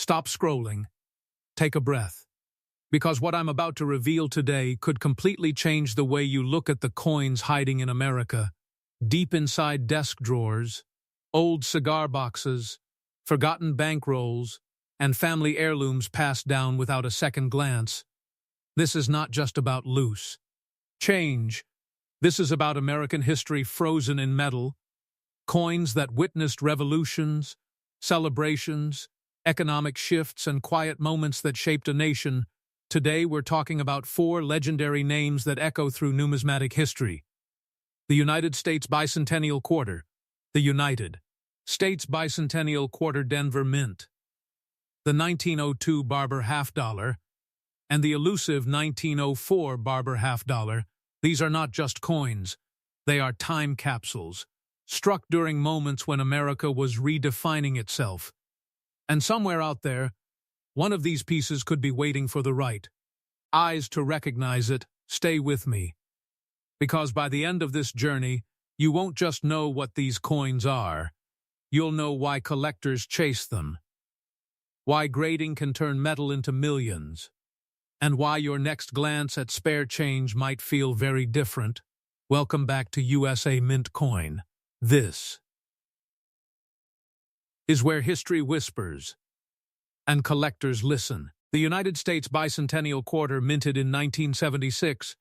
Stop scrolling. Take a breath. Because what I'm about to reveal today could completely change the way you look at the coins hiding in America, deep inside desk drawers, old cigar boxes, forgotten bankrolls, and family heirlooms passed down without a second glance. This is not just about loose change. This is about American history frozen in metal, coins that witnessed revolutions, celebrations, economic shifts, and quiet moments that shaped a nation. Today we're talking about 4 legendary names that echo through numismatic history. The United States Bicentennial Quarter, the United States Bicentennial Quarter Denver Mint, the 1902 Barber half-dollar, and the elusive 1904 Barber half-dollar. These are not just coins, they are time capsules, struck during moments when America was redefining itself. And somewhere out there, one of these pieces could be waiting for the right eyes to recognize it. Stay with me. Because by the end of this journey, you won't just know what these coins are, you'll know why collectors chase them, why grading can turn metal into millions, and why your next glance at spare change might feel very different. Welcome back to USA Mint Coin. This is where history whispers and collectors listen. The United States Bicentennial Quarter, minted in 1976.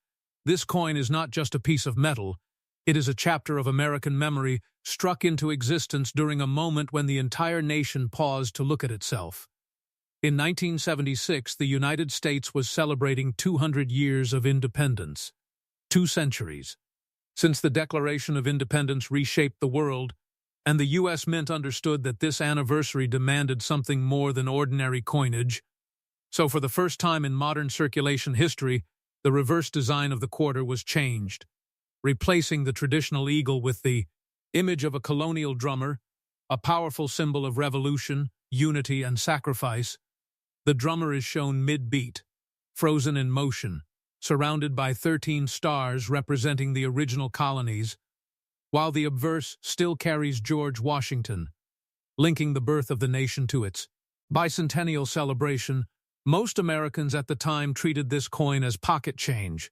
This coin is not just a piece of metal, it is a chapter of American memory struck into existence during a moment when the entire nation paused to look at itself. In 1976, the United States was celebrating 200 years of independence. 2 centuries. Since the Declaration of Independence reshaped the world, and the U.S. Mint understood that this anniversary demanded something more than ordinary coinage. So for the first time in modern circulation history, the reverse design of the quarter was changed, replacing the traditional eagle with the image of a colonial drummer, a powerful symbol of revolution, unity, and sacrifice. The drummer is shown mid-beat, frozen in motion, surrounded by 13 stars representing the original colonies, while the obverse still carries George Washington, linking the birth of the nation to its bicentennial celebration. Most Americans at the time treated this coin as pocket change,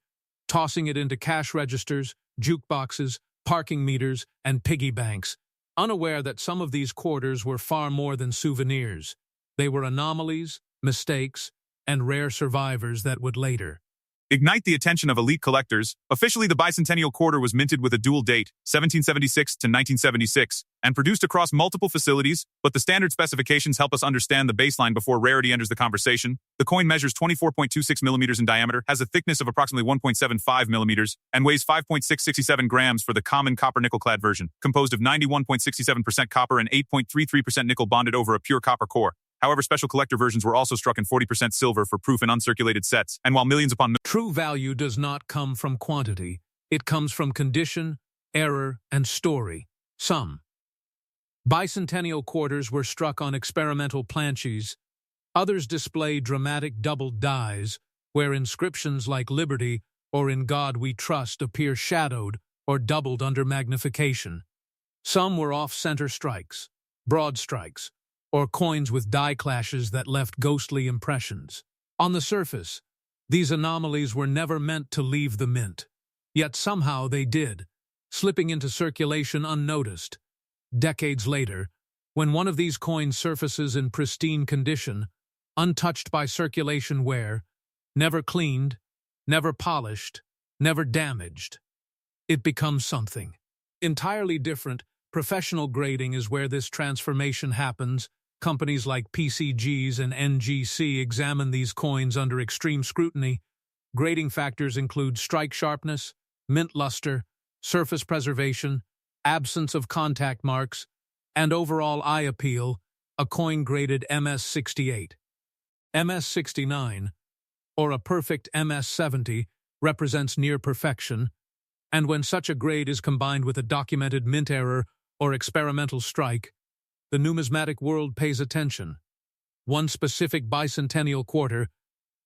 tossing it into cash registers, jukeboxes, parking meters, and piggy banks, unaware that some of these quarters were far more than souvenirs. They were anomalies, mistakes, and rare survivors that would later ignite the attention of elite collectors. Officially, the Bicentennial Quarter was minted with a dual date, 1776 to 1976, and produced across multiple facilities, but the standard specifications help us understand the baseline before rarity enters the conversation. The coin measures 24.26 millimeters in diameter, has a thickness of approximately 1.75 millimeters, and weighs 5.667 grams for the common copper-nickel clad version, composed of 91.67% copper and 8.33% nickel bonded over a pure copper core. However, special collector versions were also struck in 40% silver for proof in uncirculated sets, and while millions upon true value does not come from quantity, it comes from condition, error, and story. Some bicentennial quarters were struck on experimental planches, others display dramatic doubled dies, where inscriptions like Liberty or In God We Trust appear shadowed or doubled under magnification. Some were off-center strikes, broad strikes, or coins with die clashes that left ghostly impressions. On the surface, these anomalies were never meant to leave the mint, yet somehow they did, slipping into circulation unnoticed. Decades later, when one of these coins surfaces in pristine condition, untouched by circulation wear, never cleaned, never polished, never damaged, it becomes something entirely different. Professional grading is where this transformation happens. Companies like PCGs and NGC examine these coins under extreme scrutiny. Grading factors include strike sharpness, mint luster, surface preservation, absence of contact marks, and overall eye appeal. A coin graded MS68, MS69, or a perfect MS70 represents near perfection, and when such a grade is combined with a documented mint error or experimental strike, the numismatic world pays attention. One specific bicentennial quarter,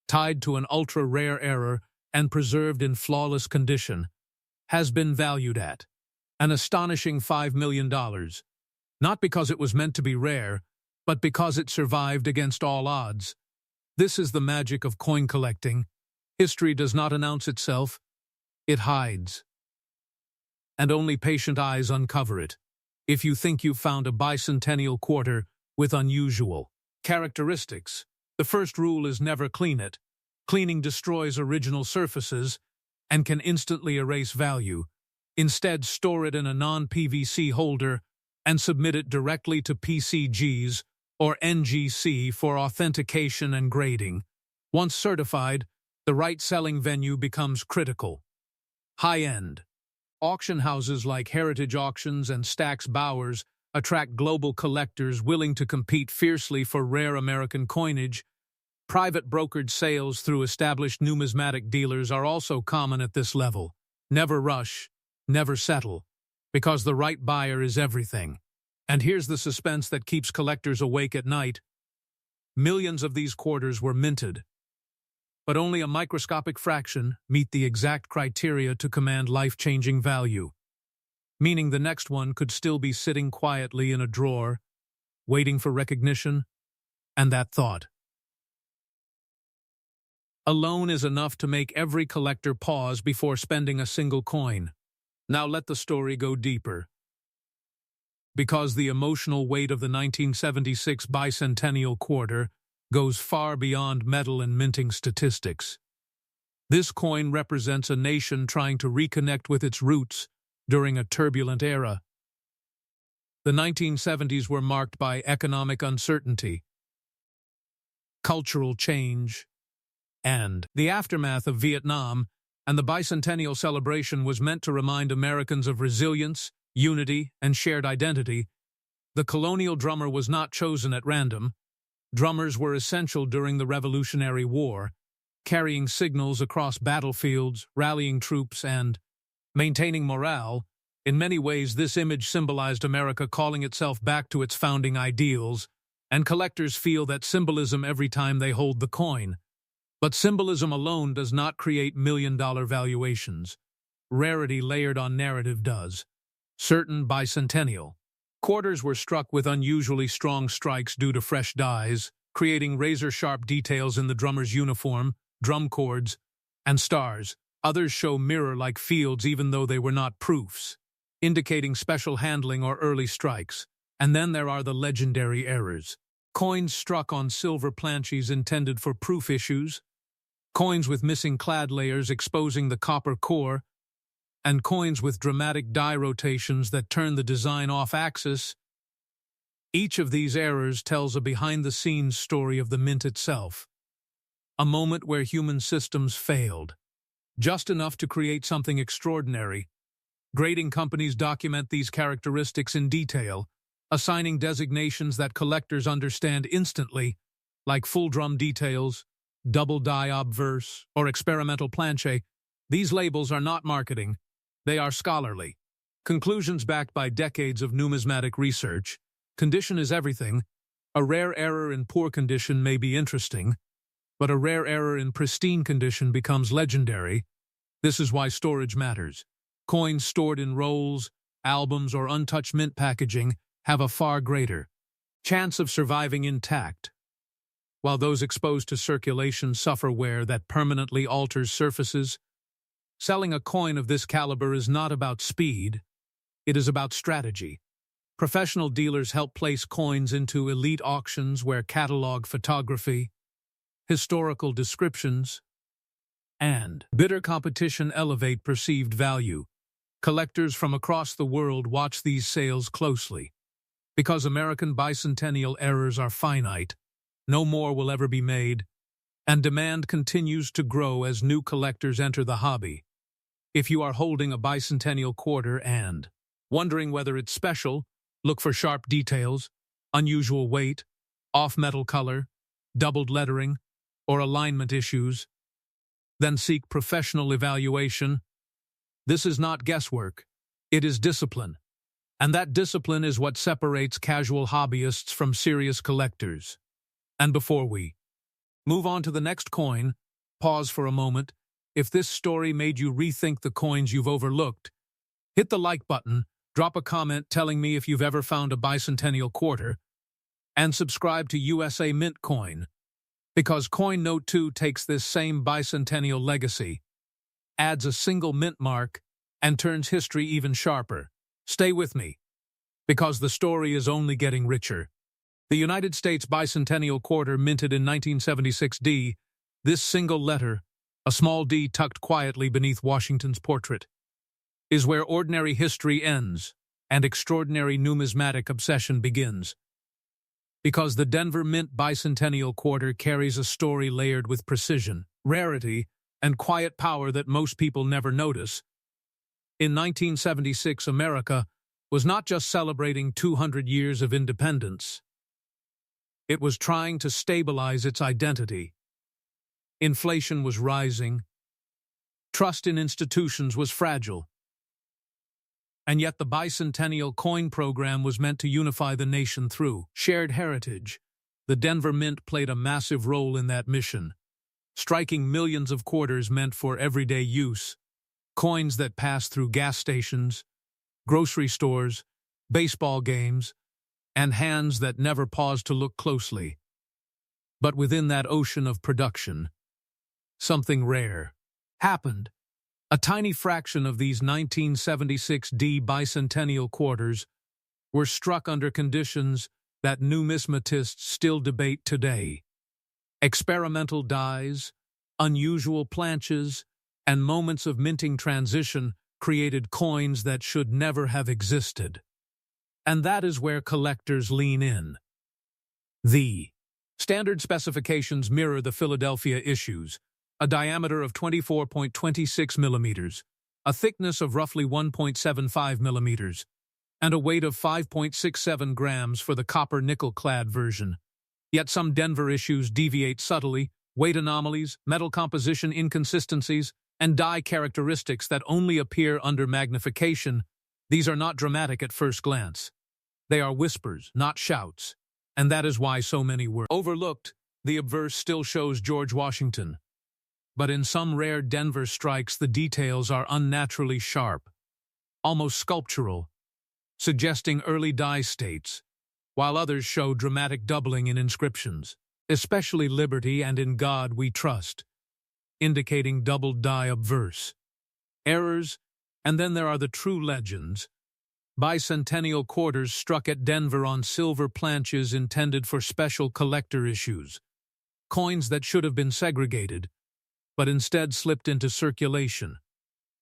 tied to an ultra-rare error and preserved in flawless condition, has been valued at an astonishing $5 million, not because it was meant to be rare, but because it survived against all odds. This is the magic of coin collecting. History does not announce itself, it hides. And only patient eyes uncover it. If you think you've found a bicentennial quarter with unusual characteristics, the first rule is never clean it. Cleaning destroys original surfaces and can instantly erase value. Instead, store it in a non-PVC holder and submit it directly to PCGs or NGC for authentication and grading. Once certified, the right selling venue becomes critical. High-end. Auction houses like Heritage Auctions and Stack's Bowers attract global collectors willing to compete fiercely for rare American coinage. Private brokered sales through established numismatic dealers are also common at this level. Never rush, never settle, because the right buyer is everything. And here's the suspense that keeps collectors awake at night. Millions of these quarters were minted, but only a microscopic fraction meet the exact criteria to command life-changing value, meaning the next one could still be sitting quietly in a drawer, waiting for recognition, and that thought alone is enough to make every collector pause before spending a single coin. Now let the story go deeper. Because the emotional weight of the 1976 bicentennial quarter goes far beyond metal and minting statistics. This coin represents a nation trying to reconnect with its roots during a turbulent era. The 1970s were marked by economic uncertainty, cultural change, and the aftermath of Vietnam, and the bicentennial celebration was meant to remind Americans of resilience, unity, and shared identity. The colonial drummer was not chosen at random. Drummers were essential during the Revolutionary War, carrying signals across battlefields, rallying troops, and maintaining morale. In many ways, this image symbolized America calling itself back to its founding ideals, and collectors feel that symbolism every time they hold the coin. But symbolism alone does not create million-dollar valuations. Rarity layered on narrative does. Certain bicentennial quarters were struck with unusually strong strikes due to fresh dies, creating razor-sharp details in the drummer's uniform, drum chords, and stars. Others show mirror-like fields even though they were not proofs, indicating special handling or early strikes. And then there are the legendary errors. Coins struck on silver planches intended for proof issues, coins with missing clad layers exposing the copper core, and coins with dramatic die rotations that turn the design off-axis. Each of these errors tells a behind-the-scenes story of the mint itself, a moment where human systems failed, just enough to create something extraordinary. Grading companies document these characteristics in detail, assigning designations that collectors understand instantly, like full drum details, double die obverse, or experimental planche. These labels are not marketing, they are scholarly. Conclusions backed by decades of numismatic research. Condition is everything. A rare error in poor condition may be interesting, but a rare error in pristine condition becomes legendary. This is why storage matters. Coins stored in rolls, albums, or untouched mint packaging have a far greater chance of surviving intact, while those exposed to circulation suffer wear that permanently alters surfaces. Selling a coin of this caliber is not about speed, it is about strategy. Professional dealers help place coins into elite auctions where catalog photography, historical descriptions, and bitter competition elevate perceived value. Collectors from across the world watch these sales closely. Because American bicentennial errors are finite, no more will ever be made, and demand continues to grow as new collectors enter the hobby. If you are holding a bicentennial quarter and wondering whether it's special, look for sharp details, unusual weight, off-metal color, doubled lettering, or alignment issues. Then seek professional evaluation. This is not guesswork, it is discipline. And that discipline is what separates casual hobbyists from serious collectors. And before we move on to the next coin, pause for a moment. If this story made you rethink the coins you've overlooked, hit the like button, drop a comment telling me if you've ever found a bicentennial quarter, And subscribe to USA Mint Coin, because Coin Note 2 takes this same bicentennial legacy, adds a single mint mark, and turns history even sharper. Stay with me, because the story is only getting richer. The United States Bicentennial Quarter, minted in 1976 D, this single letter, a small d tucked quietly beneath Washington's portrait, is where ordinary history ends and extraordinary numismatic obsession begins. Because the Denver Mint Bicentennial Quarter carries a story layered with precision, rarity, and quiet power that most people never notice. In 1976, America was not just celebrating 200 years of independence. It was trying to stabilize its identity. Inflation was rising. Trust in institutions was fragile. And yet the Bicentennial Coin Program was meant to unify the nation through shared heritage. The Denver Mint played a massive role in that mission, striking millions of quarters meant for everyday use, coins that passed through gas stations, grocery stores, baseball games, and hands that never paused to look closely. But within that ocean of production, something rare happened. A tiny fraction of these 1976 D bicentennial quarters were struck under conditions that numismatists still debate today. Experimental dies, unusual planches, and moments of minting transition created coins that should never have existed. And that is where collectors lean in. The standard specifications mirror the Philadelphia issues, a diameter of 24.26 millimeters, a thickness of roughly 1.75 millimeters, and a weight of 5.67 grams for the copper-nickel clad version. Yet some Denver issues deviate subtly, weight anomalies, metal composition inconsistencies, and die characteristics that only appear under magnification. These are not dramatic at first glance. They are whispers, not shouts, and that is why so many were overlooked. The obverse still shows George Washington. But in some rare Denver strikes, the details are unnaturally sharp, almost sculptural, suggesting early die states, while others show dramatic doubling in inscriptions, especially Liberty and In God We Trust, indicating doubled die obverse. Errors, and then there are the true legends. Bicentennial quarters struck at Denver on silver planches intended for special collector issues, coins that should have been segregated, but instead slipped into circulation.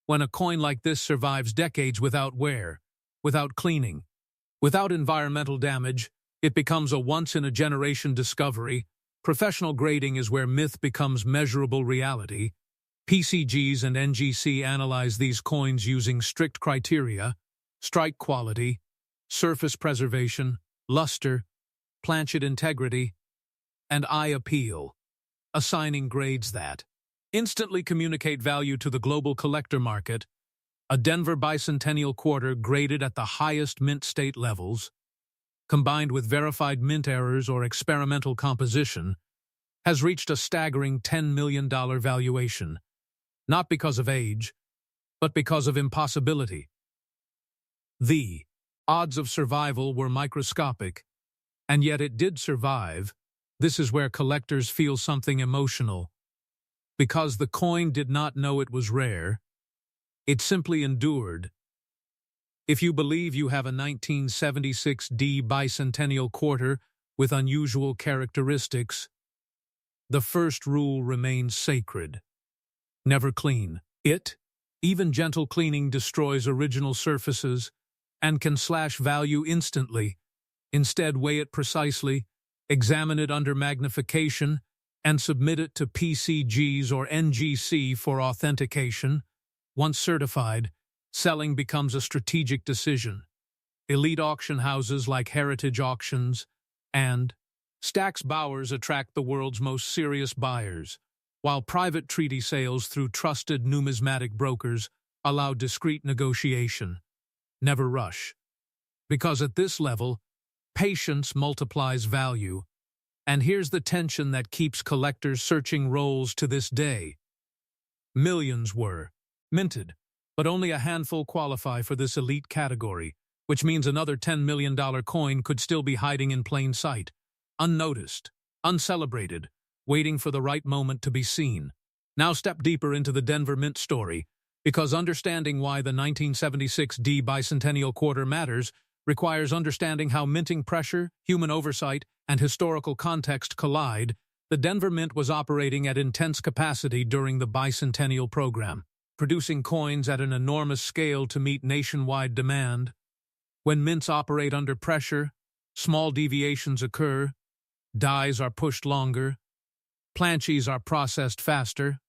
When a coin like this survives decades without wear, without cleaning, without environmental damage, it becomes a once-in-a-generation discovery. Professional grading is where myth becomes measurable reality. PCGs and NGC analyze these coins using strict criteria: strike quality, surface preservation, luster, planchet integrity, and eye appeal, assigning grades that instantly communicate value to the global collector market. A Denver Bicentennial Quarter graded at the highest mint state levels, combined with verified mint errors or experimental composition, has reached a staggering $10 million valuation, not because of age, but because of impossibility. The odds of survival were microscopic, and yet it did survive. This is where collectors feel something emotional. Because the coin did not know it was rare, it simply endured. If you believe you have a 1976 D Bicentennial Quarter with unusual characteristics, the first rule remains sacred: never clean it. Even gentle cleaning destroys original surfaces and can slash value instantly. Instead, weigh it precisely, examine it under magnification, and submit it to PCGs or NGC for authentication. Once certified, selling becomes a strategic decision. Elite auction houses like Heritage Auctions and Stack's Bowers attract the world's most serious buyers, while private treaty sales through trusted numismatic brokers allow discreet negotiation. Never rush, because at this level, patience multiplies value. And here's the tension that keeps collectors searching rolls to this day. Millions were minted, but only a handful qualify for this elite category, which means another $10 million coin could still be hiding in plain sight. unnoticed, uncelebrated, waiting for the right moment to be seen. Now step deeper into the Denver Mint story, because understanding why the 1976 D Bicentennial Quarter matters requires understanding how minting pressure, human oversight, and historical context collide. The Denver Mint was operating at intense capacity during the Bicentennial program, producing coins at an enormous scale to meet nationwide demand. When mints operate under pressure, small deviations occur, dies are pushed longer, planches are processed faster,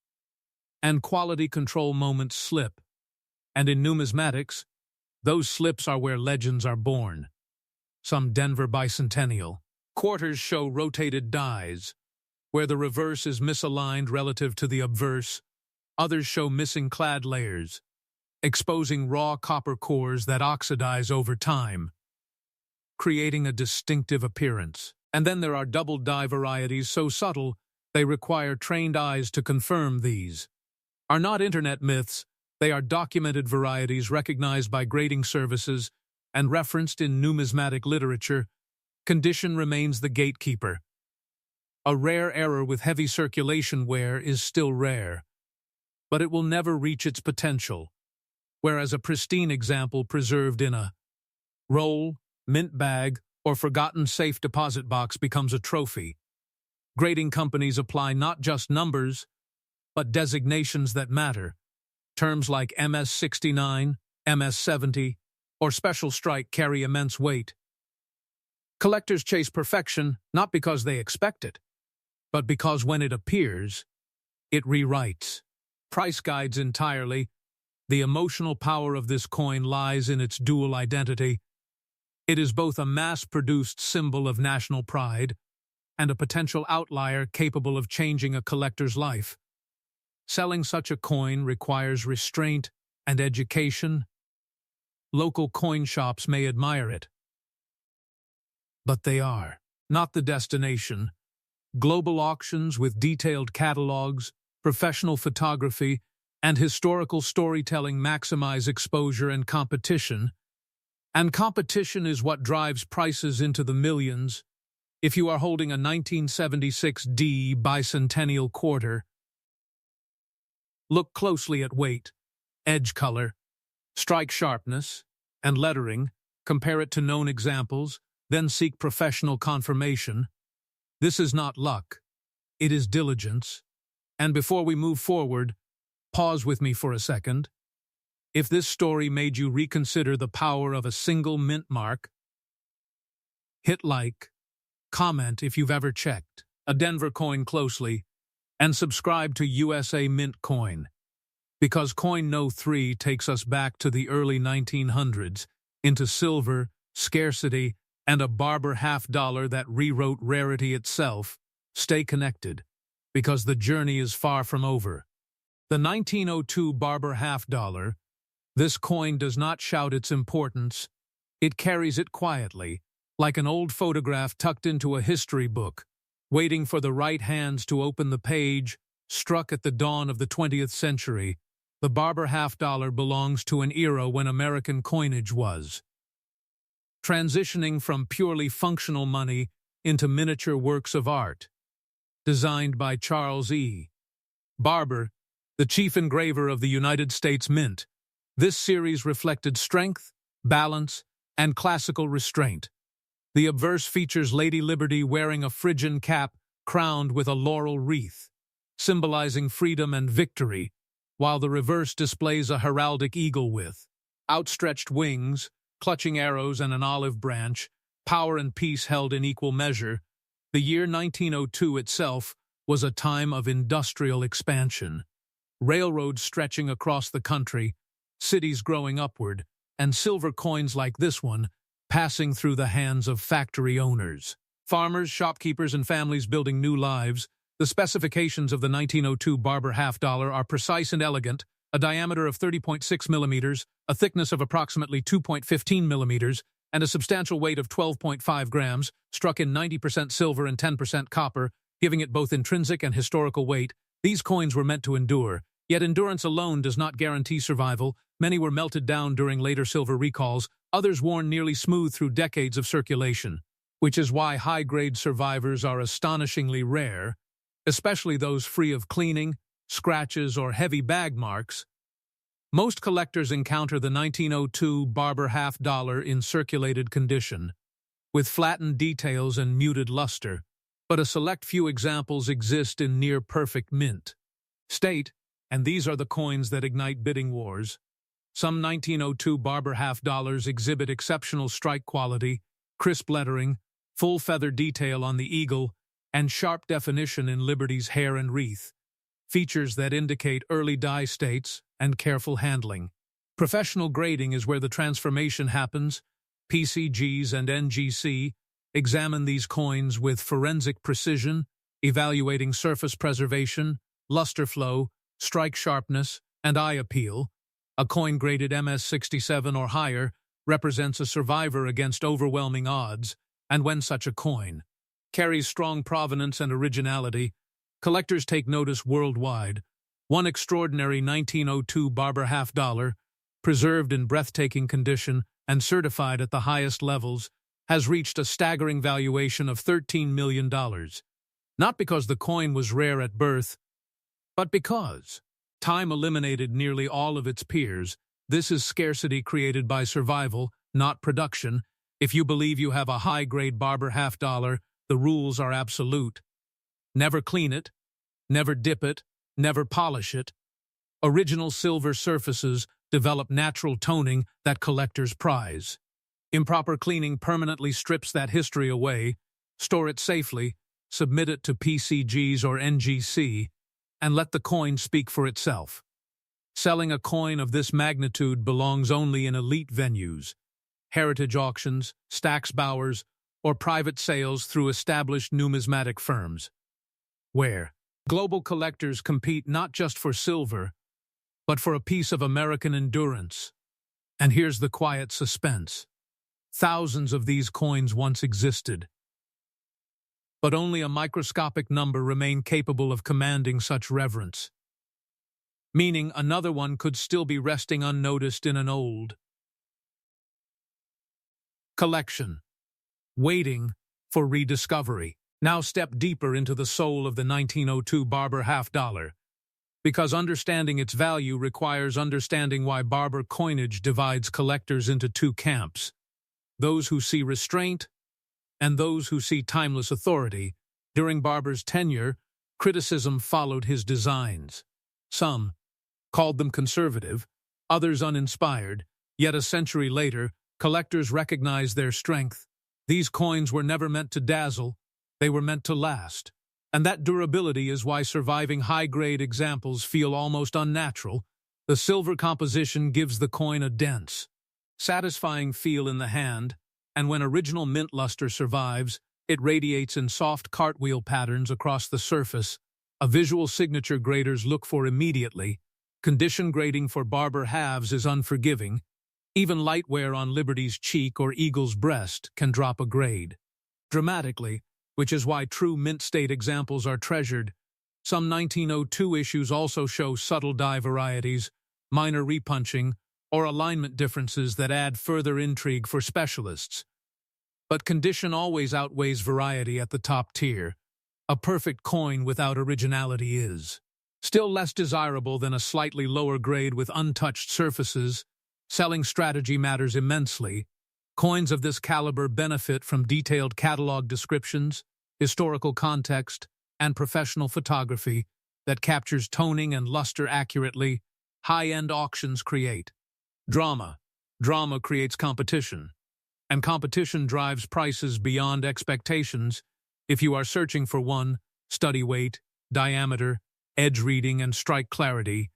and quality control moments slip. And in numismatics, those slips are where legends are born. Some Denver Bicentennial quarters show rotated dies, where the reverse is misaligned relative to the obverse. Others show missing clad layers, exposing raw copper cores that oxidize over time, creating a distinctive appearance. And then there are double die varieties so subtle they require trained eyes to confirm. These are not internet myths, they are documented varieties recognized by grading services and referenced in numismatic literature. Condition remains the gatekeeper. A rare error with heavy circulation wear is still rare, but it will never reach its potential, whereas a pristine example preserved in a roll, mint bag, or forgotten safe deposit box becomes a trophy. Grading companies apply not just numbers, but designations that matter. Terms like MS-69, MS-70, or Special Strike carry immense weight. Collectors chase perfection not because they expect it, but because when it appears, it rewrites price guides entirely. The emotional power of this coin lies in its dual identity. It is both a mass-produced symbol of national pride and a potential outlier capable of changing a collector's life. Selling such a coin requires restraint and education. Local coin shops may admire it, but they are not the destination. Global auctions with detailed catalogs, professional photography, and historical storytelling maximize exposure and competition. And competition is what drives prices into the millions. If you are holding a 1976 D Bicentennial Quarter, look closely at weight, edge color, strike sharpness, and lettering. Compare it to known examples, then seek professional confirmation. This is not luck. It is diligence. And before we move forward, pause with me for a second. If this story made you reconsider the power of a single mint mark, hit like, comment if you've ever checked a Denver coin closely, and subscribe to USA Mint Coin. Because Coin No. 3 takes us back to the early 1900s, into silver, scarcity, and a Barber $50 that rewrote rarity itself. Stay connected, because the journey is far from over. The 1902 Barber $50, this coin does not shout its importance. It carries it quietly, like an old photograph tucked into a history book, waiting for the right hands to open the page. Struck at the dawn of the 20th century, the Barber $50 belongs to an era when American coinage was transitioning from purely functional money into miniature works of art. Designed by Charles E. Barber, the chief engraver of the United States Mint, this series reflected strength, balance, and classical restraint. The obverse features Lady Liberty wearing a Phrygian cap crowned with a laurel wreath, symbolizing freedom and victory, while the reverse displays a heraldic eagle with outstretched wings, clutching arrows and an olive branch, power and peace held in equal measure. The year 1902 itself was a time of industrial expansion. Railroads stretching across the country, cities growing upward, and silver coins like this one passing through the hands of factory owners. Farmers, shopkeepers, and families building new lives. The specifications of the 1902 Barber $50 are precise and elegant, a diameter of 30.6 millimeters, a thickness of approximately 2.15 millimeters, and a substantial weight of 12.5 grams, struck in 90% silver and 10% copper, giving it both intrinsic and historical weight. These coins were meant to endure, yet endurance alone does not guarantee survival. Many were melted down during later silver recalls, others worn nearly smooth through decades of circulation. which is why high-grade survivors are astonishingly rare, especially those free of cleaning, scratches, or heavy bag marks. Most collectors encounter the 1902 Barber half-dollar in circulated condition, with flattened details and muted luster, but a select few examples exist in near-perfect mint state, and these are the coins that ignite bidding wars. Some 1902 Barber half-dollars exhibit exceptional strike quality, crisp lettering, full feather detail on the eagle, and sharp definition in Liberty's hair and wreath, features that indicate early die states and careful handling. Professional grading is where the transformation happens. PCGs and NGC examine these coins with forensic precision, evaluating surface preservation, luster flow, strike sharpness, and eye appeal. A coin graded MS67 or higher represents a survivor against overwhelming odds, and when such a coin carries strong provenance and originality, collectors take notice worldwide. One extraordinary 1902 Barber half-dollar, preserved in breathtaking condition and certified at the highest levels, has reached a staggering valuation of $13 million. Not because the coin was rare at birth, but because time eliminated nearly all of its peers. This is scarcity created by survival, not production. If you believe you have a high-grade Barber half-dollar, the rules are absolute. Never clean it, never dip it, never polish it. Original silver surfaces develop natural toning that collectors prize. Improper cleaning permanently strips that history away. Store it safely, submit it to PCGs or NGC, and let the coin speak for itself. Selling a coin of this magnitude belongs only in elite venues, heritage auctions, Stax Bowers, or private sales through established numismatic firms, where global collectors compete not just for silver, but for a piece of American endurance. And here's the quiet suspense. Thousands of these coins once existed, but only a microscopic number remain capable of commanding such reverence, meaning another one could still be resting unnoticed in an old collection, waiting for rediscovery. Now step deeper into the soul of the 1902 Barber half-dollar, because understanding its value requires understanding why Barber coinage divides collectors into two camps: those who see restraint and those who see timeless authority. During Barber's tenure, criticism followed his designs. Some called them conservative, others uninspired, yet a century later, collectors recognized their strength. These coins were never meant to dazzle, they were meant to last. And that durability is why surviving high-grade examples feel almost unnatural. The silver composition gives the coin a dense, satisfying feel in the hand, and when original mint luster survives, it radiates in soft cartwheel patterns across the surface, a visual signature graders look for immediately. Condition grading for Barber halves is unforgiving. Even light wear on Liberty's cheek or Eagle's breast can drop a grade dramatically, which is why true mint state examples are treasured. Some 1902 issues also show subtle die varieties, minor repunching, or alignment differences that add further intrigue for specialists. But condition always outweighs variety at the top tier. A perfect coin without originality is still less desirable than a slightly lower grade with untouched surfaces. Selling strategy matters immensely. Coins of this caliber benefit from detailed catalog descriptions, historical context, and professional photography that captures toning and luster accurately. High-end auctions create drama. Drama creates competition, and competition drives prices beyond expectations. If you are searching for one, study weight, diameter, edge reading, and strike clarity,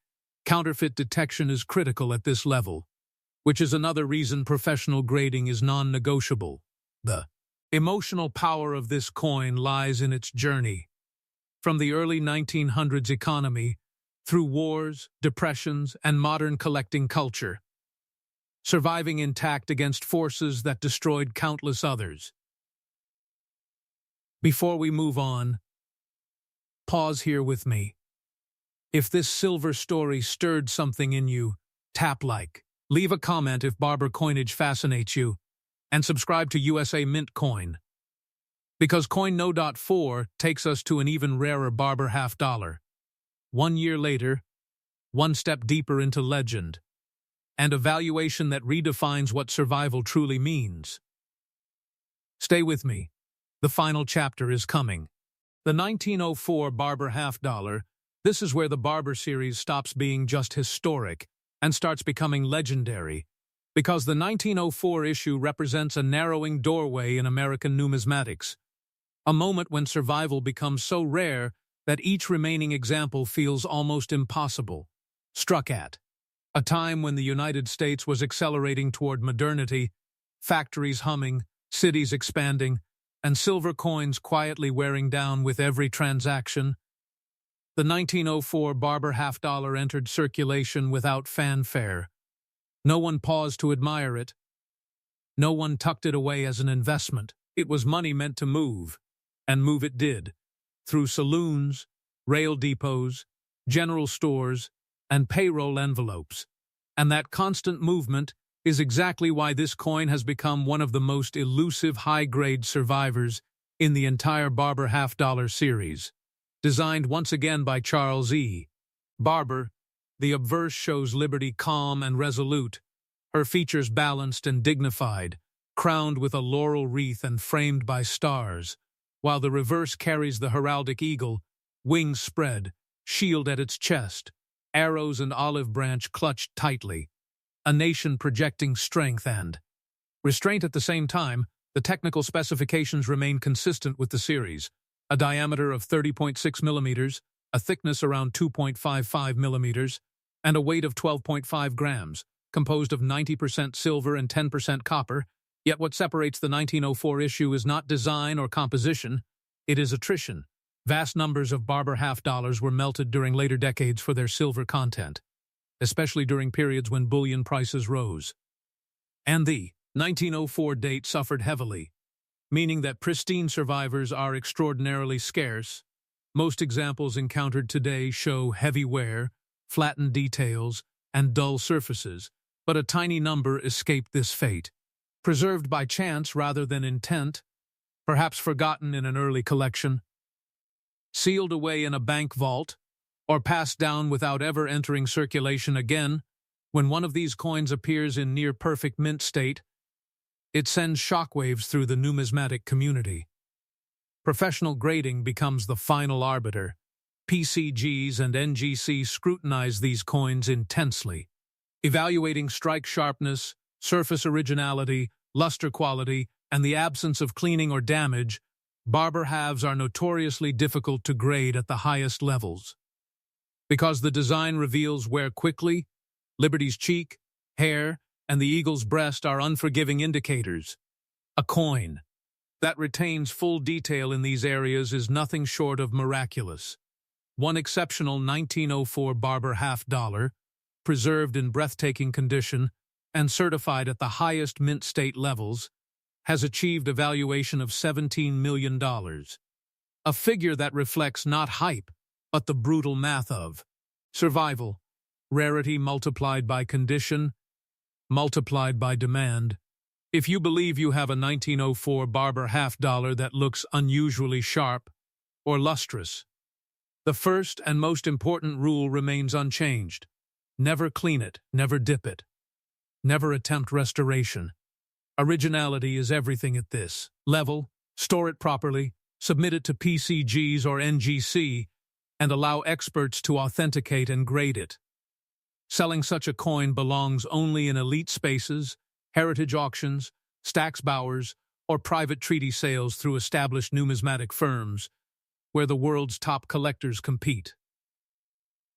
counterfeit detection is critical at this level, which is another reason professional grading is non-negotiable. The emotional power of this coin lies in its journey. From the early 1900s economy, through wars, depressions, and modern collecting culture, surviving intact against forces that destroyed countless others. Before we move on, pause here with me. If this silver story stirred something in you, tap like. Leave a comment if Barber coinage fascinates you, and subscribe to USA Mint Coin. Because coin No.4 takes us to an even rarer Barber half-dollar. 1 year later, one step deeper into legend, and a valuation that redefines what survival truly means. Stay with me. The final chapter is coming. The 1904 Barber half-dollar. This is where the Barber series stops being just historic and starts becoming legendary, because the 1904 issue represents a narrowing doorway in American numismatics, a moment when survival becomes so rare that each remaining example feels almost impossible. Struck at a time when the United States was accelerating toward modernity, factories humming, cities expanding, and silver coins quietly wearing down with every transaction, the 1904 Barber half-dollar entered circulation without fanfare. No one paused to admire it. No one tucked it away as an investment. It was money meant to move, and move it did, through saloons, rail depots, general stores, and payroll envelopes. And that constant movement is exactly why this coin has become one of the most elusive high-grade survivors in the entire Barber half-dollar series. Designed once again by Charles E. Barber, the obverse shows Liberty calm and resolute, her features balanced and dignified, crowned with a laurel wreath and framed by stars, while the reverse carries the heraldic eagle, wings spread, shield at its chest, arrows and olive branch clutched tightly, a nation projecting strength and restraint at the same time. The technical specifications remain consistent with the series. A diameter of 30.6 millimeters, a thickness around 2.55 millimeters, and a weight of 12.5 grams, composed of 90% silver and 10% copper. Yet what separates the 1904 issue is not design or composition, it is attrition. Vast numbers of Barber half-dollars were melted during later decades for their silver content, especially during periods when bullion prices rose. And the 1904 date suffered heavily, meaning that pristine survivors are extraordinarily scarce. Most examples encountered today show heavy wear, flattened details, and dull surfaces, but a tiny number escaped this fate. Preserved by chance rather than intent, perhaps forgotten in an early collection, sealed away in a bank vault, or passed down without ever entering circulation again. When one of these coins appears in near-perfect mint state, it sends shockwaves through the numismatic community. Professional grading becomes the final arbiter. PCGs and NGC scrutinize these coins intensely, evaluating strike sharpness, surface originality, luster quality, and the absence of cleaning or damage. Barber halves are notoriously difficult to grade at the highest levels. Because the design reveals wear quickly, Liberty's cheek, hair, and the eagle's breast are unforgiving indicators. A coin that retains full detail in these areas is nothing short of miraculous. One exceptional 1904 Barber half-dollar, preserved in breathtaking condition and certified at the highest mint state levels, has achieved a valuation of $17 million. A figure that reflects not hype, but the brutal math of survival, rarity multiplied by condition, multiplied by demand. If you believe you have a 1904 Barber half-dollar that looks unusually sharp or lustrous, the first and most important rule remains unchanged. Never clean it, never dip it, never attempt restoration. Originality is everything at this level. Store it properly, submit it to PCGs or NGC, and allow experts to authenticate and grade it. Selling such a coin belongs only in elite spaces, heritage auctions, Stax Bowers, or private treaty sales through established numismatic firms, where the world's top collectors compete.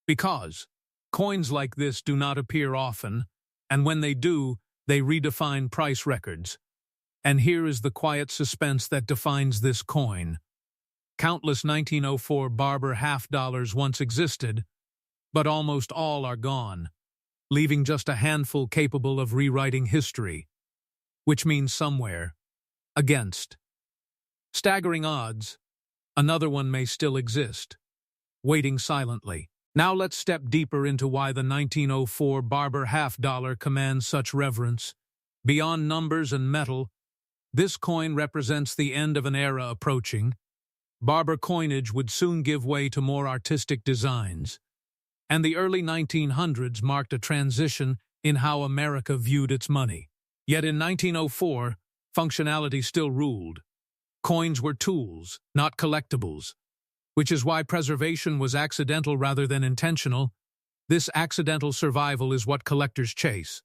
Because coins like this do not appear often, and when they do, they redefine price records. And here is the quiet suspense that defines this coin. Countless 1904 Barber half-dollars once existed, but almost all are gone, leaving just a handful capable of rewriting history, which means somewhere, against staggering odds, another one may still exist, waiting silently. Now let's step deeper into why the 1904 Barber half-dollar commands such reverence. Beyond numbers and metal, This coin represents the end of an era approaching. Barber coinage would soon give way to more artistic designs, and the early 1900s marked a transition in how America viewed its money. Yet in 1904, functionality still ruled. Coins were tools, not collectibles, which is why preservation was accidental rather than intentional. This accidental survival is what collectors chase.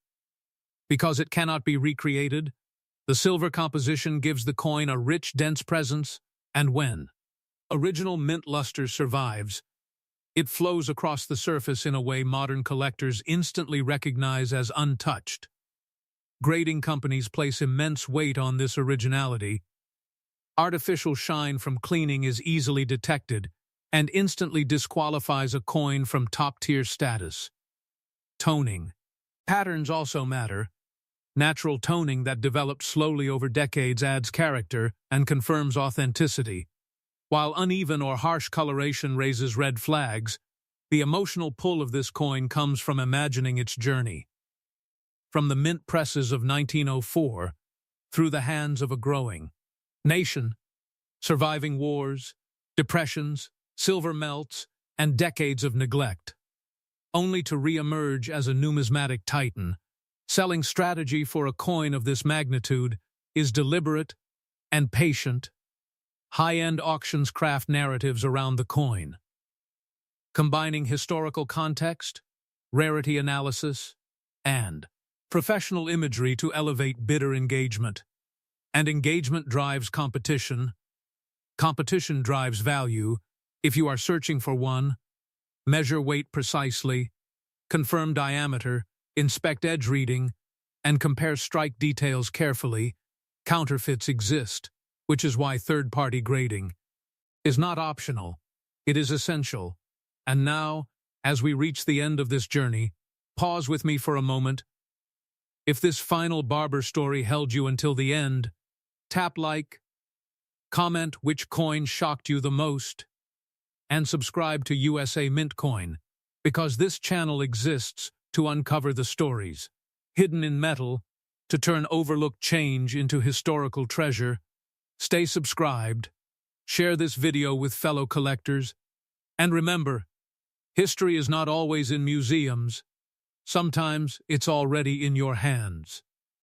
Because it cannot be recreated, the silver composition gives the coin a rich, dense presence, and when original mint luster survives, it flows across the surface in a way modern collectors instantly recognize as untouched. Grading companies place immense weight on this originality. Artificial shine from cleaning is easily detected and instantly disqualifies a coin from top-tier status. Toning. Patterns also matter. Natural toning that developed slowly over decades adds character and confirms authenticity. While uneven or harsh coloration raises red flags, the emotional pull of this coin comes from imagining its journey. From the mint presses of 1904, through the hands of a growing nation, surviving wars, depressions, silver melts, and decades of neglect, only to re-emerge as a numismatic titan. Selling strategy for a coin of this magnitude is deliberate and patient. High-end auctions craft narratives around the coin, combining historical context, rarity analysis, and professional imagery to elevate bidder engagement. And engagement drives competition. Competition drives value. If you are searching for one, measure weight precisely, confirm diameter, inspect edge reading, and compare strike details carefully. Counterfeits exist, which is why third-party grading is not optional. It is essential. And now, as we reach the end of this journey, pause with me for a moment. If this final Barber story held you until the end, tap like, comment which coin shocked you the most, and subscribe to USA Mint Coin, because this channel exists to uncover the stories hidden in metal, to turn overlooked change into historical treasure. Stay subscribed, share this video with fellow collectors, and remember, history is not always in museums. Sometimes it's already in your hands.